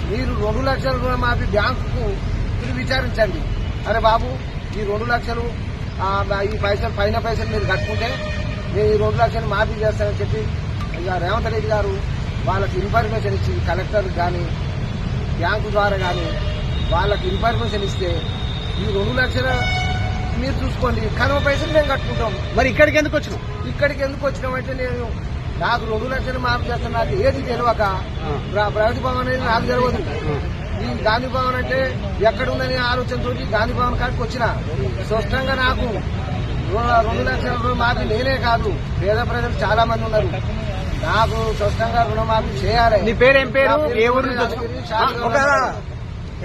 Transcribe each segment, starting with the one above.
మీరు 2 లక్షల రుణమాఫీ బ్యాంకుకు మీరు విచారించండి. అరే బాబు, ఈ 2 లక్షలు ఈ పైసలు పైసలు మీరు కట్టుకుంటే నేను ఈ 2 లక్షలు మాఫీ చేస్తానని చెప్పి ఇక రేవంత్ రెడ్డి గారు వాళ్ళకి ఇన్ఫర్మేషన్ ఇచ్చి కలెక్టర్ కానీ బ్యాంకు ద్వారా కానీ వాళ్ళకి ఇన్ఫర్మేషన్ ఇస్తే ఈ 2 లక్షల మీరు చూసుకోండి, కనుమ పైసలు మేము కట్టుకుంటాం. మరి ఇక్కడికి ఎందుకు వచ్చినాం? ఇక్కడికి ఎందుకు వచ్చినామంటే నేను నాకు 2 లక్షలు మాఫీ చేస్తాను. నాకు ఏది తెలియక ప్రగతి భవన్ అనేది నాకు తెలియదు. ఈ గాంధీ భవన్ అంటే ఎక్కడుందని ఆలోచనతో గాంధీ భవన్ కాడికి వచ్చిన. స్పష్టంగా నాకు 2 లక్షల రుణమాఫీ నేనే కాదు, పేద ప్రజలు చాలా మంది ఉన్నారు. నాకు స్పష్టంగా రుణమాఫీ చేయాలి. నీ పేరు ఏం పేరు? ఏ ఊరు?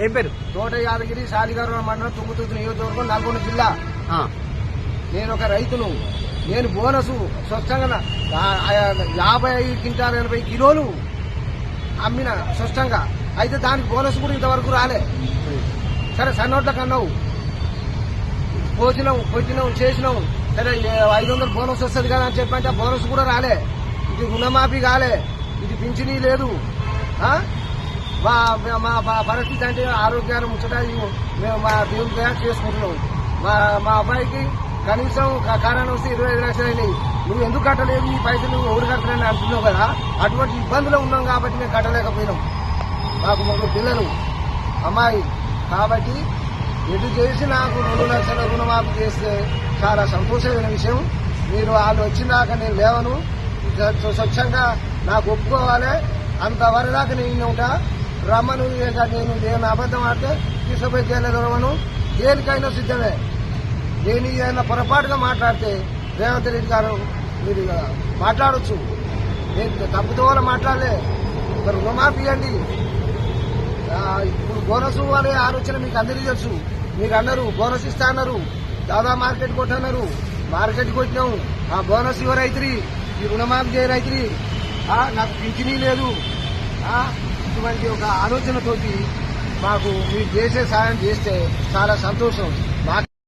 ఏం పేరు? తోట యాదగిరి, శాలిగారు మండలం, తుంగుతుర్తి నియోజకవర్గం, నల్గొండ జిల్లా. నేను ఒక రైతును. నేను బోనసు స్పష్టంగా 55 క్వింటాల్ 80 కిలోలు అమ్మిన స్పష్టంగా. అయితే దానికి బోనస్ కూడా ఇంతవరకు రాలే. సరే సన్నోట్లకు అన్నావు, పోసినావు, కొట్టినావు, చేసినావు, సరే 500 బోనస్ వస్తుంది కదా అని చెప్పంటే ఆ బోనస్ కూడా రాలే. ఇది రుణమాఫీ కాలే, ఇది పింఛనీ లేదు. మా పరిస్థితి అంటే ఆరోగ్యాన్ని ముచ్చట మేము మా దేవుని తయారు చేసుకుంటున్నాం. మా అబ్బాయికి కనీసం కారణం వస్తే 25 లక్షలు అయినాయి. నువ్వు ఎందుకు కట్టలేదు, ఈ పైసలు నువ్వు ఎవరు కట్టలేని అంటున్నావు కదా. అటువంటి ఇబ్బందులు ఉన్నాం కాబట్టి మేము కట్టలేకపోయినాం. మాకు 3 పిల్లలు, అమ్మాయి. కాబట్టి ఎటు చేసి నాకు 2 లక్షల రుణమాఫీ చేస్తే చాలా సంతోషమైన విషయం. మీరు వాళ్ళు వచ్చినాక నేను లేవను, స్వచ్ఛంగా నాకు ఒప్పుకోవాలి. అంతవరకు దాకా నేను ఉంటా. రమ్మను, నేను అబద్ధం ఆడితే తీసుకుపోయి చేయలేదను. దేనికైనా సిద్ధమే. నేను ఏదైనా పొరపాటుగా మాట్లాడితే రేవంత్ రెడ్డి గారు మీరు మాట్లాడచ్చు. నేను తప్పుతో వల్ల మాట్లాడలే. రుణమాఫీ ఇవ్వండి. ఇప్పుడు బోనస్ అనే ఆలోచన మీకు అందరికీ తెలుసు. మీరు అన్నారు బోనస్ ఇస్తా అన్నారు, దాదా మార్కెట్ కొట్టన్నారు. మార్కెట్ కొట్టినాము, ఆ బోనస్ ఇవ్వ రైతురి, ఈ రుణమాఫీ చేయ రైతురి, నాకు పింఛనీ లేదు. ఇటువంటి ఒక ఆలోచనతోటి మాకు మీరు చేసే సాయం చేస్తే చాలా సంతోషం.